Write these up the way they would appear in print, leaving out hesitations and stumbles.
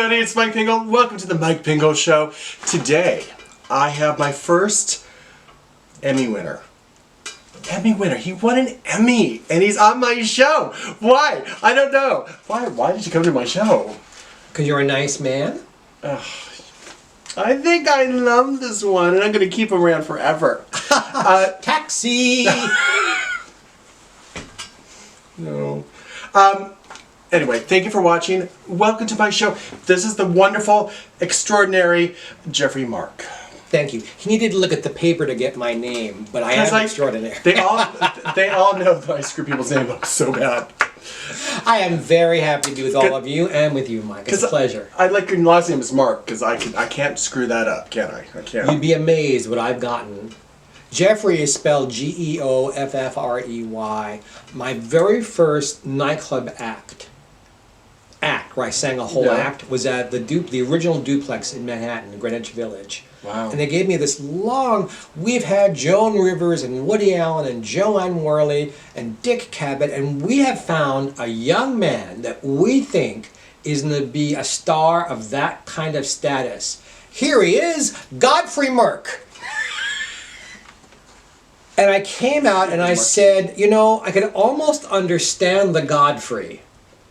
everybody, it's Mike Pingel. Welcome to the Mike Pingel Show. Today, I have my first Emmy winner. He won an Emmy, and he's on my show. Why? I don't know. Why did you come to my show? Because you're a nice man? I think I love this one, and I'm going to keep him around forever. Taxi! No. Anyway, thank you for watching. Welcome to my show. This is the wonderful, extraordinary Geoffrey Mark. Thank you. He needed to look at the paper to get my name, but I am extraordinary. They all know that I screw people's name up so bad. I am very happy to be with all of you and with you, Mike. It's a pleasure. I like your last name is Mark because I can't screw that up, can I? I can't. You'd be amazed what I've gotten. Geoffrey is spelled Geoffrey. My very first nightclub act where I sang a whole act was at the original Duplex in Manhattan, Greenwich Village. Wow. And they gave me this long, we've had Joan Rivers and Woody Allen and Joanne Worley and Dick Cavett, and we have found a young man that we think is going to be a star of that kind of status. Here he is, Geoffrey Mark. And I came out and I said, you know, I could almost understand the Godfrey,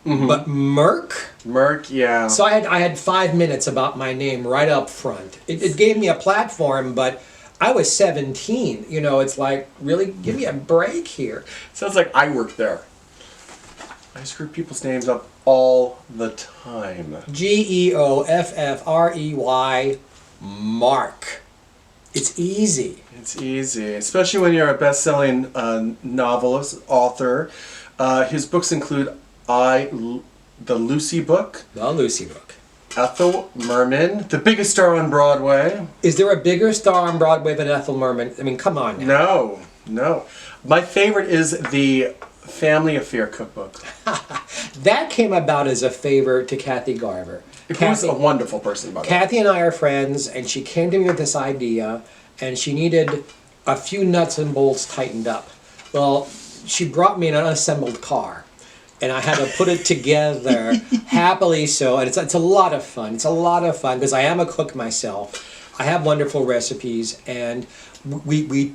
but Mark? Mark, yeah. So I had 5 minutes about my name right up front. It gave me a platform, but I was 17. You know, it's like, really, give me a break here. Sounds like I work there. I screw people's names up all the time. Geoffrey, Mark. It's easy. It's easy, especially when you're a best-selling novelist, author. His books include The Lucy Book. The Lucy Book. Ethel Merman, the biggest star on Broadway. Is there a bigger star on Broadway than Ethel Merman? I mean, come on No, now. no. My favorite is the Family Affair Cookbook. That came about as a favor to Kathy Garver. Who's a wonderful person, by the way. Kathy and I are friends, and she came to me with this idea, and she needed a few nuts and bolts tightened up. Well, she brought me an unassembled car, and I had to put it together happily so, and it's a lot of fun. It's a lot of fun, because I am a cook myself. I have wonderful recipes, and we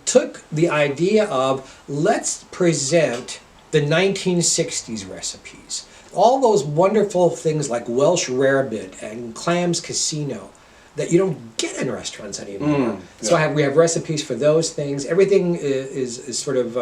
took the idea of, let's present the 1960s recipes. All those wonderful things like Welsh rarebit and clams casino that you don't get in restaurants anymore. So we have recipes for those things. Everything is sort of,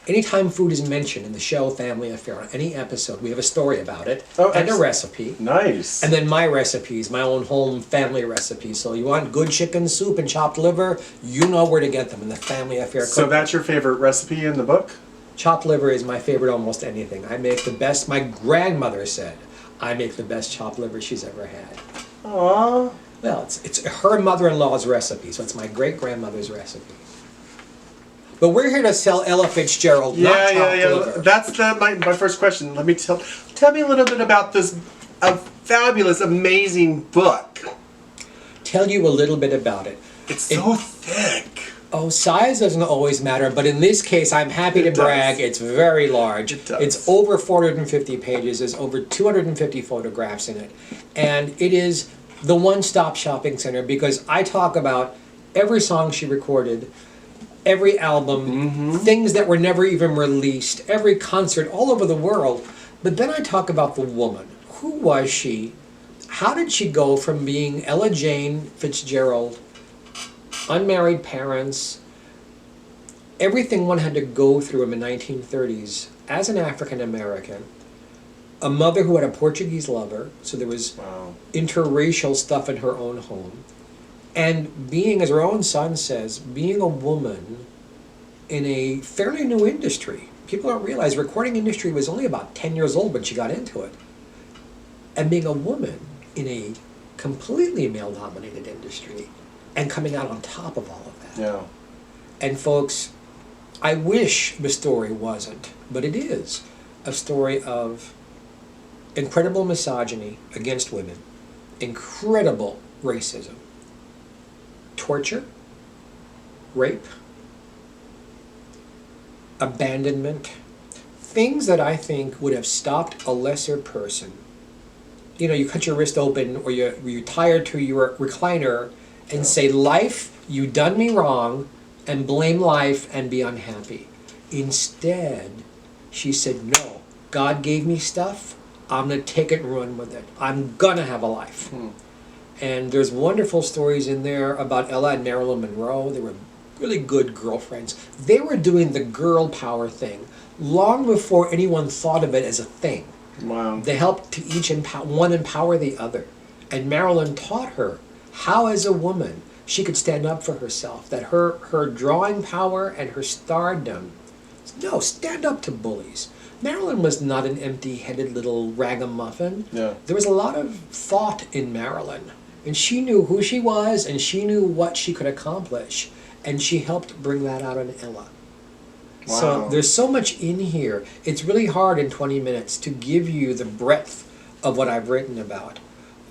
anytime food is mentioned in the show Family Affair, on any episode, we have a story about it and a recipe. Nice. And then my recipes, my own home family recipes. So you want good chicken soup and chopped liver, you know where to get them in the Family Affair So that's your favorite recipe in the book? Chopped liver is my favorite almost anything. I make the best, my grandmother said, I make the best chopped liver she's ever had. Aww. Well, it's her mother-in-law's recipe, so it's my great-grandmother's recipe. But we're here to sell Ella Fitzgerald, not chopped liver. That's my first question. Let me tell me a little bit about this fabulous, amazing book. Tell you a little bit about it. It's so thick. Oh, size doesn't always matter, but in this case, I'm happy to brag, it's very large. It does. It's over 450 pages, there's over 250 photographs in it. And it is the one-stop shopping center, because I talk about every song she recorded, every album, things that were never even released, every concert all over the world. But then I talk about the woman. Who was she? How did she go from being Ella Jane Fitzgerald, unmarried parents, everything one had to go through in the 1930s as an African American, a mother who had a Portuguese lover, so there was interracial stuff in her own home, and being, as her own son says, being a woman in a fairly new industry. People don't realize recording industry was only about 10 years old when she got into it. And being a woman in a completely male-dominated industry and coming out on top of all of that. Yeah. And folks, I wish the story wasn't, but it is a story of incredible misogyny against women, incredible racism, torture, rape, abandonment, things that I think would have stopped a lesser person you cut your wrist open, or you tie her to your recliner and say, "Life, you done me wrong," and blame life and be unhappy. Instead, she said, "No, God gave me stuff. I'm going to take it and run with it. I'm going to have a life." And there's wonderful stories in there about Ella and Marilyn Monroe. They were really good girlfriends. They were doing the girl power thing long before anyone thought of it as a thing. Wow. They helped to each one empower the other. And Marilyn taught her how, as a woman, she could stand up for herself, that her drawing power and her stardom. No, stand up to bullies. Marilyn was not an empty-headed little ragamuffin. Yeah. There was a lot of thought in Marilyn. And she knew who she was, and she knew what she could accomplish. And she helped bring that out in Ella. Wow. So there's so much in here. It's really hard in 20 minutes to give you the breadth of what I've written about.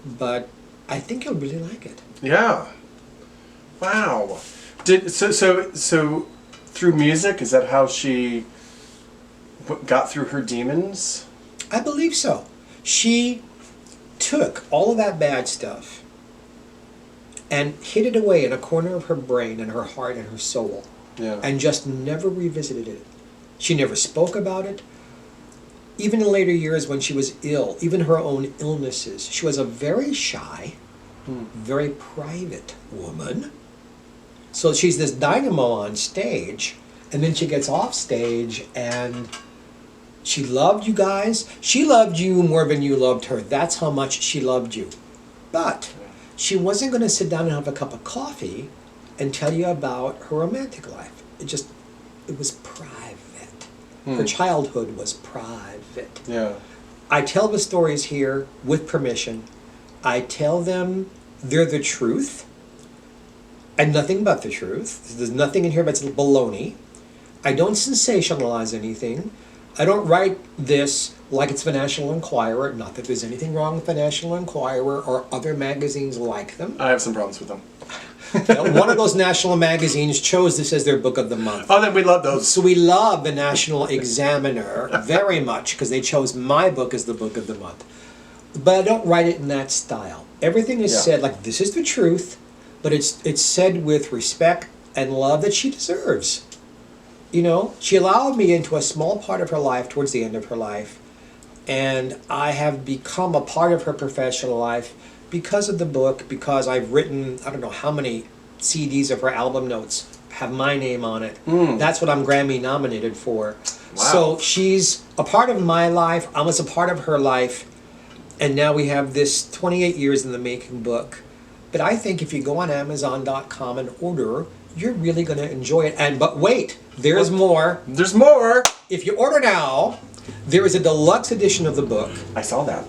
But I think you'll really like it. Yeah. Wow. So through music, is that how she got through her demons? I believe so. She took all of that bad stuff and hid it away in a corner of her brain and her heart and her soul. Yeah. And just never revisited it. She never spoke about it. Even in later years when she was ill, even her own illnesses, she was a very shy, very private woman. So she's this dynamo on stage, and then she gets off stage, and she loved you guys. She loved you more than you loved her. That's how much she loved you. But she wasn't going to sit down and have a cup of coffee and tell you about her romantic life. It was private. Her childhood was private. Yeah. I tell the stories here with permission. I tell them they're the truth and nothing but the truth. There's nothing in here that's baloney. I don't sensationalize anything. I don't write this like it's the National Enquirer. Not that there's anything wrong with the National Enquirer or other magazines like them. I have some problems with them. One of those national magazines chose this as their book of the month. Oh, then we love those. So we love the National Examiner very much because they chose my book as the book of the month. But I don't write it in that style. Everything is said like this is the truth, but it's said with respect and love that she deserves. You know, she allowed me into a small part of her life towards the end of her life, and I have become a part of her professional life because of the book, because I've written, I don't know how many CDs of her album notes have my name on it. That's what I'm Grammy nominated for. Wow. So she's a part of my life, I was a part of her life, and now we have this 28 years in the making book. But I think if you go on Amazon.com and order, you're really going to enjoy it. But wait, there's more. There's more. If you order now, there is a deluxe edition of the book. I saw that.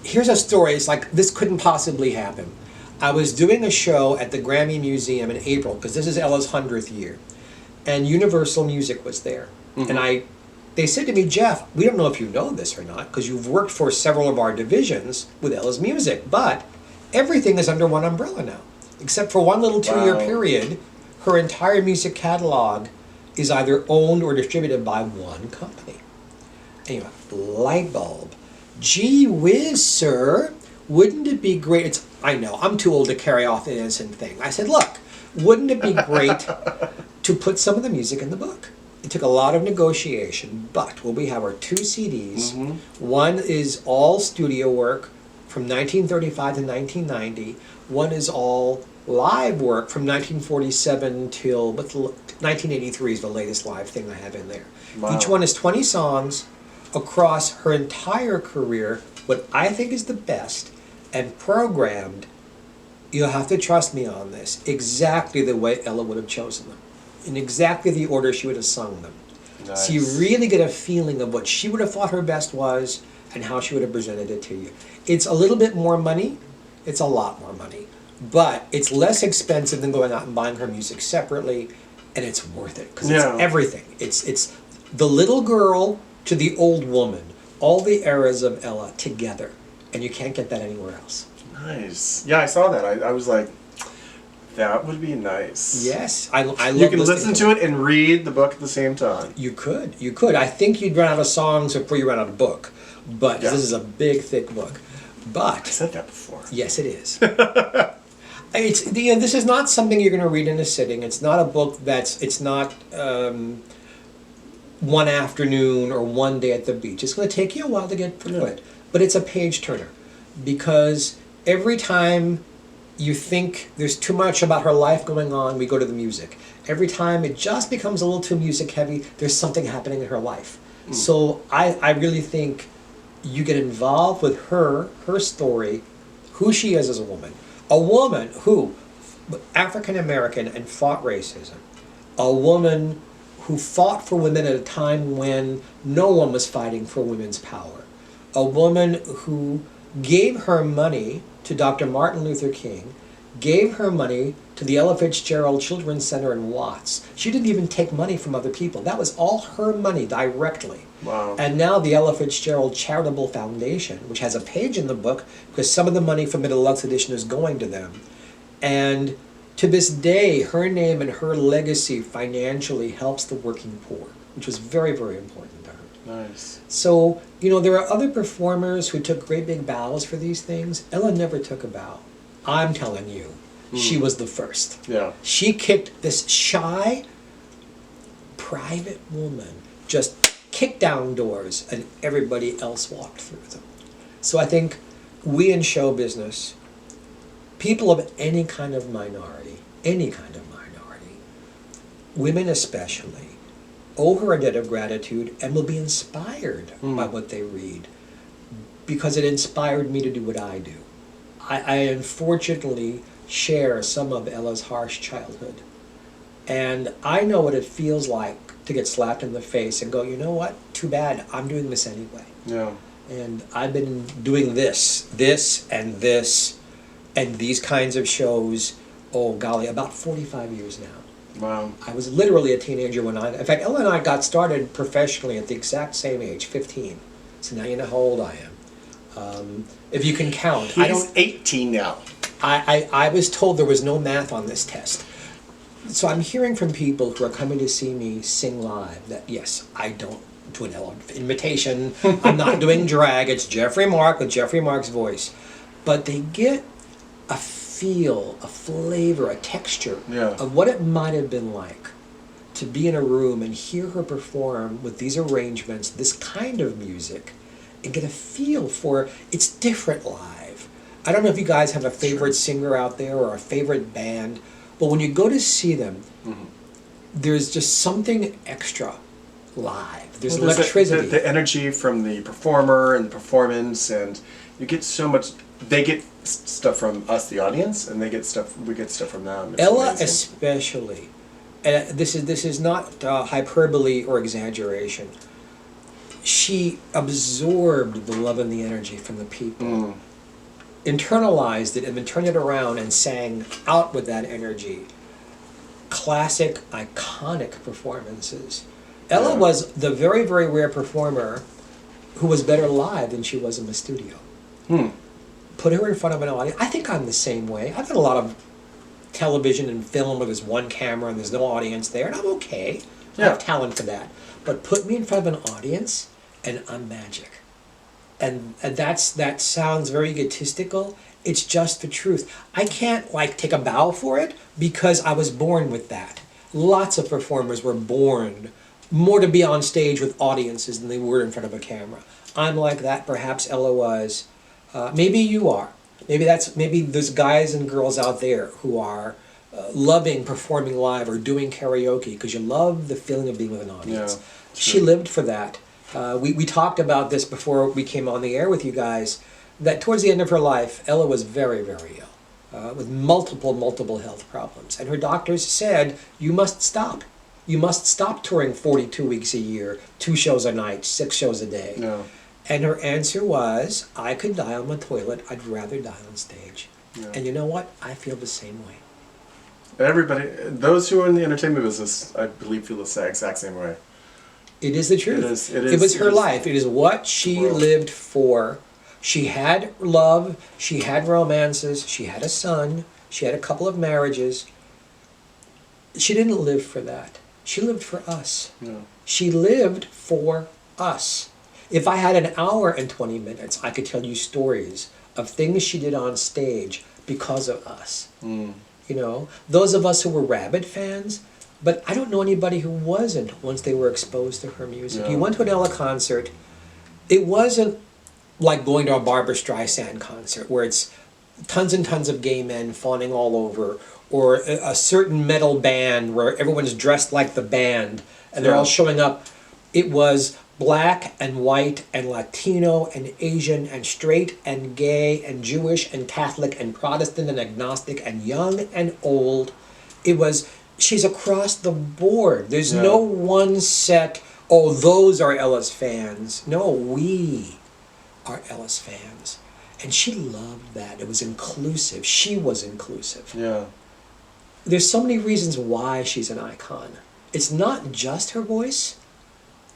Here's a story. It's like this couldn't possibly happen. I was doing a show at the Grammy Museum in April because this is Ella's 100th year, and Universal Music was there. And they said to me, "Jeff, we don't know if you know this or not because you've worked for several of our divisions with Ella's music, but everything is under one umbrella now, except for one little 2-year period. Her entire music catalog is either owned or distributed by one company." Anyway, light bulb. Gee whiz, sir, wouldn't it be great? I know, I'm too old to carry off the innocent thing. I said, look, wouldn't it be great to put some of the music in the book? It took a lot of negotiation, but what we have are 2 CDs. One is all studio work from 1935 to 1990. One is all live work from 1947 till 1983 is the latest live thing I have in there. Wow. Each one is 20 songs across her entire career, what I think is the best, and programmed, you'll have to trust me on this, exactly the way Ella would have chosen them, in exactly the order she would have sung them. Nice. So you really get a feeling of what she would have thought her best was and how she would have presented it to you. It's a little bit more money, it's a lot more money, but it's less expensive than going out and buying her music separately, and it's worth it, because it's everything. It's the little girl to the old woman, all the eras of Ella together, and you can't get that anywhere else. Nice. Yeah, I saw that. I was like, that would be nice. Yes, I love You can listen to it and read the book at the same time. You could. I think you'd run out of songs before you run out of book, but this is a big, thick book. But I said that before. yes, it is. It's this is not something you're going to read in a sitting. It's not a book it's not one afternoon or one day at the beach. It's going to take you a while to get through it, but it's a page turner, because every time you think there's too much about her life going on, we go to the music. Every time it just becomes a little too music heavy, there's something happening in her life. So I really think you get involved with her story, who she is as a woman who, African American, and fought racism, a woman who fought for women at a time when no one was fighting for women's power, a woman who gave her money to Dr. Martin Luther King, gave her money to the Ella Fitzgerald Children's Center in Watts. She didn't even take money from other people. That was all her money directly. Wow. And now the Ella Fitzgerald Charitable Foundation, which has a page in the book, because some of the money from the deluxe edition is going to them. And to this day, her name and her legacy financially helps the working poor, which was very, very important to her. Nice. So, there are other performers who took great big bows for these things. Ella never took a bow. I'm telling you, she was the first. Yeah. She kicked this shy, private woman, just kicked down doors, and everybody else walked through them. So I think we in show business, people of any kind of minority, women especially, owe her a debt of gratitude and will be inspired by what they read, because it inspired me to do what I do. I unfortunately share some of Ella's harsh childhood, and I know what it feels like to get slapped in the face and go, you know what, too bad, I'm doing this anyway. Yeah. And I've been doing this, and these kinds of shows, oh golly, about 45 years now. Wow. I was literally a teenager in fact, Ella and I got started professionally at the exact same age, 15. So now you know how old I am. If you can count. He's 18 now. I was told there was no math on this test. So I'm hearing from people who are coming to see me sing live that, yes, I don't do an imitation, I'm not doing drag, it's Geoffrey Mark with Geoffrey Mark's voice. But they get a feel, a flavor, a texture of what it might have been like to be in a room and hear her perform with these arrangements, this kind of music, and get a feel for it's different live. I don't know if you guys have a favorite singer out there or a favorite band, but when you go to see them, there's just something extra live. There's electricity. The energy from the performer and the performance, and you get so much. They get stuff from us, the audience, and we get stuff from them. It's Ella amazing. especially, and this is not hyperbole or exaggeration. She absorbed the love and the energy from the people, internalized it, and then turned it around and sang out with that energy. Classic, iconic performances. Ella was the very, very rare performer who was better live than she was in the studio. Put her in front of an audience. I think I'm the same way. I've done a lot of television and film where there's one camera and there's no audience there, and I'm okay. I have talent for that. But put me in front of an audience, and I'm magic. And that sounds very egotistical. It's just the truth. I can't take a bow for it because I was born with that. Lots of performers were born more to be on stage with audiences than they were in front of a camera. I'm like that. Perhaps Ella was. Maybe you are. Maybe there's guys and girls out there who are loving performing live or doing karaoke because you love the feeling of being with an audience. Yeah, she lived for that. We talked about this before we came on the air with you guys, that towards the end of her life, Ella was very, very ill, with multiple health problems. And her doctors said, you must stop. You must stop touring 42 weeks a year, 2 shows a night, 6 shows a day. Yeah. And her answer was, I could die on my toilet, I'd rather die on stage. Yeah. And you know what? I feel the same way. Everybody, those who are in the entertainment business, I believe, feel the exact same way. It is the truth. It was her life. It is what she lived for. She had love, she had romances, she had a son, she had a couple of marriages. She didn't live for that. She lived for us. Yeah. She lived for us. If I had an hour and 20 minutes, I could tell you stories of things she did on stage because of us. You know, those of us who were Rabbit fans, but I don't know anybody who wasn't once they were exposed to her music. Yeah. You went to an Ella concert, it wasn't like going to a Barbra Streisand concert where it's tons and tons of gay men fawning all over, or a certain metal band where everyone's dressed like the band and they're all showing up. It was black and white and Latino and Asian and straight and gay and Jewish and Catholic and Protestant and agnostic and young and old. It was, she's across the board. There's no one set, oh, those are Ella's fans. No, we are Ella's fans. And she loved that. It was inclusive. She was inclusive. Yeah. There's so many reasons why she's an icon. It's not just her voice,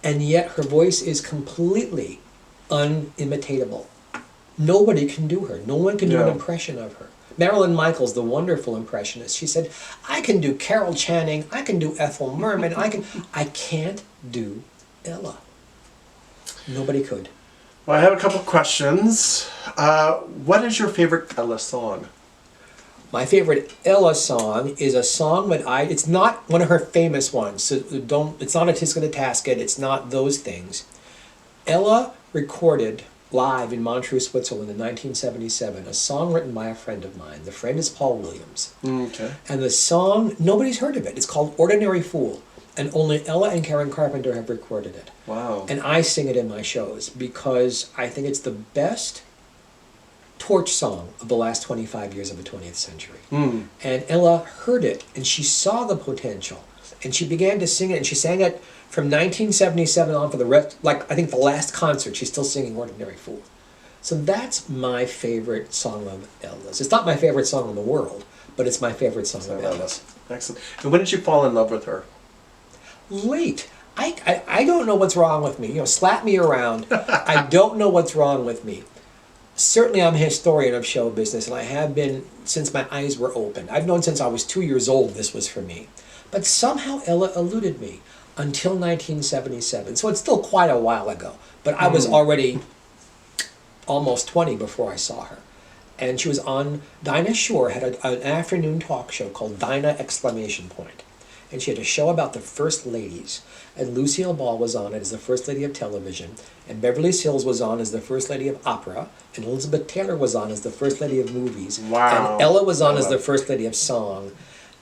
and yet her voice is completely unimitatable. Nobody can do her. No one can do an impression of her. Marilyn Michaels, the wonderful impressionist, she said, I can do Carol Channing, I can do Ethel Merman, I can't do Ella. Nobody could. Well, I have a couple questions. What is your favorite Ella song? My favorite Ella song is a song that it's not one of her famous ones, so it's not a Tisket a Tasket, it's not those things. Ella recorded live in Montreux, Switzerland in 1977, a song written by a friend of mine. The friend is Paul Williams. Okay. And the song, nobody's heard of it. It's called Ordinary Fool, and only Ella and Karen Carpenter have recorded it. Wow. And I sing it in my shows because I think it's the best torch song of the last 25 years of the 20th century. And Ella heard it, and she saw the potential, and she began to sing it, and she sang it from 1977 on for the rest, like I think the last concert, she's still singing Ordinary Fool. So that's my favorite song of Ella's. It's not my favorite song in the world, but it's my favorite song of Ella's. Excellent. And when did you fall in love with her? Late. I don't know what's wrong with me. You know, slap me around. I don't know what's wrong with me. Certainly I'm a historian of show business, and I have been since my eyes were open. I've known since I was 2 years old this was for me. But somehow Ella eluded me until 1977. So it's still quite a while ago. But I was already almost 20 before I saw her. And she was on, Dinah Shore had an afternoon talk show called Dinah Exclamation Point. And she had a show about the First Ladies. And Lucille Ball was on it as the First Lady of Television. And Beverly Sills was on as the First Lady of Opera. And Elizabeth Taylor was on as the First Lady of Movies. Wow. And Ella was on as the First Lady of Song.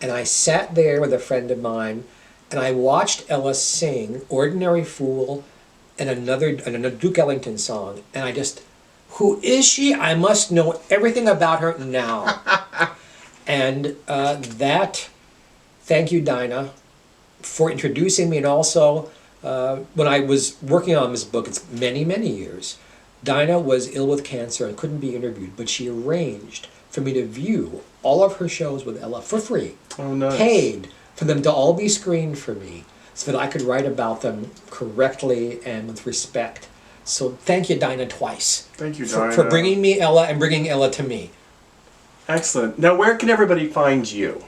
And I sat there with a friend of mine, and I watched Ella sing Ordinary Fool and another Duke Ellington song. And I just, who is she? I must know everything about her now. And thank you, Dinah, for introducing me. And also, when I was working on this book, it's many, many years, Dinah was ill with cancer and couldn't be interviewed, but she arranged for me to view all of her shows with Ella for free. Oh, nice. Paid for them to all be screened for me so that I could write about them correctly and with respect. So thank you, Dinah, twice. Thank you, Dinah. For bringing me Ella and bringing Ella to me. Excellent. Now, where can everybody find you?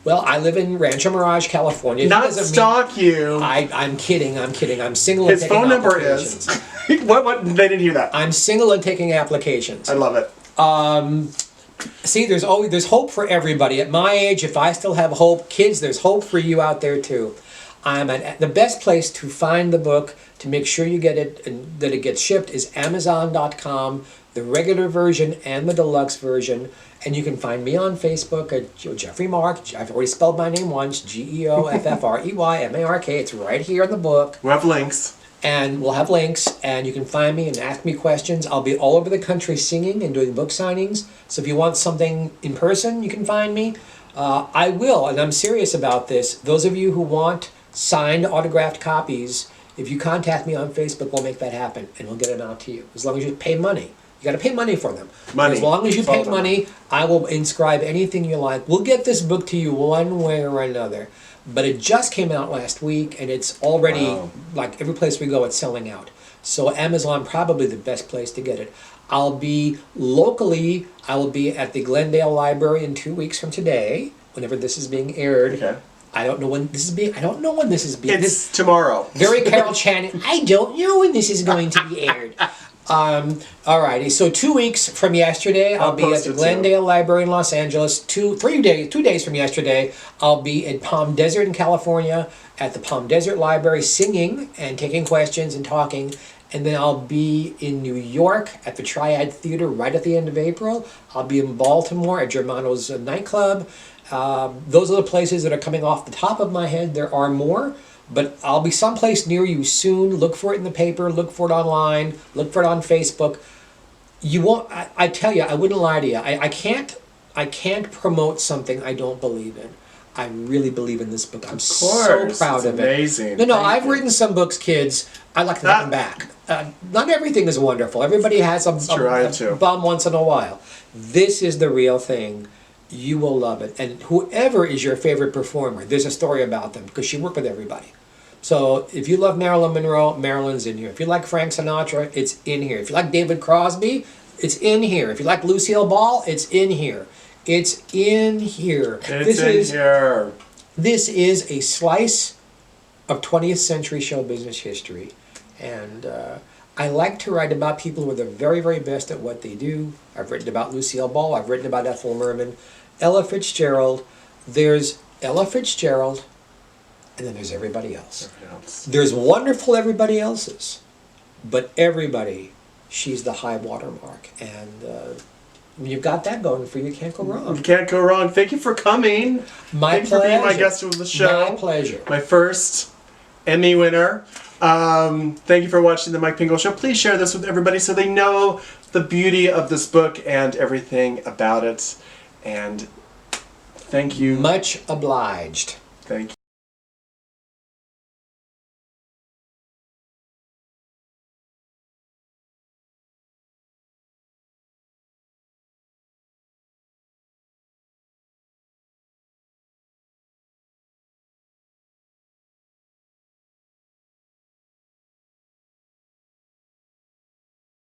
Well, I live in Rancho Mirage, California. Not stalk you. I'm kidding. I'm single His and taking phone number applications. is... What? They didn't hear that. I'm single and taking applications. I love it. See, there's hope for everybody. At my age, if I still have hope, kids, there's hope for you out there too. The best place to find the book, to make sure you get it and that it gets shipped, is Amazon.com, the regular version and the deluxe version. And you can find me on Facebook at Geoffrey Mark. I've already spelled my name once, GeoffreyMark. It's right here in the book. We have links. And we'll have links, and you can find me and ask me questions. I'll be all over the country singing and doing book signings. So if you want something in person, you can find me. I will, and I'm serious about this. Those of you who want signed, autographed copies, if you contact me on Facebook, we'll make that happen, and we'll get them out to you. As long as you pay money. You got to pay money for them. Money. As long as you pay money, I will inscribe anything you like. We'll get this book to you one way or another. But it just came out last week, and it's already, like every place we go, it's selling out. So Amazon, probably the best place to get it. I'll be locally, I will be at the Glendale Library in 2 weeks from today, whenever this is being aired. Okay. I don't know when this is being It's tomorrow. Very Carol Channing. I don't know when this is going to be aired. Alrighty, so 2 weeks from yesterday, I'll be at post the it too. Glendale Library in Los Angeles. 2 days from yesterday, I'll be in Palm Desert in California at the Palm Desert Library singing and taking questions and talking. And then I'll be in New York at the Triad Theater right at the end of April. I'll be in Baltimore at Germano's nightclub. Those are the places that are coming off the top of my head. There are more. But I'll be someplace near you soon. Look for it in the paper. Look for it online. Look for it on Facebook. You won't. I tell you, I wouldn't lie to you. I can't promote something I don't believe in. I really believe in this book. I'm so proud of it. Amazing. No, Thank I've you. written some books, kids. I'd like to have them back. Not everything is wonderful. Everybody has a bum once in a while. This is the real thing. You will love it. And whoever is your favorite performer, there's a story about them because she worked with everybody. So if you love Marilyn Monroe, Marilyn's in here. If you like Frank Sinatra, it's in here. If you like David Crosby, it's in here. If you like Lucille Ball, it's in here. It's in here. Here. This is a slice of 20th century show business history. And I like to write about people who are the very, very best at what they do. I've written about Lucille Ball. I've written about Ethel Merman. Ella Fitzgerald. There's Ella Fitzgerald. And then there's everybody else. There's wonderful everybody else's, but everybody, she's the high water mark. And you've got that going for you. You can't go wrong. You can't go wrong. Thank you for coming. My pleasure. Thank you for being my guest of the show. My pleasure. My first Emmy winner. Thank you for watching the Mike Pingel Show. Please share this with everybody so they know the beauty of this book and everything about it. And thank you. Much obliged. Thank you.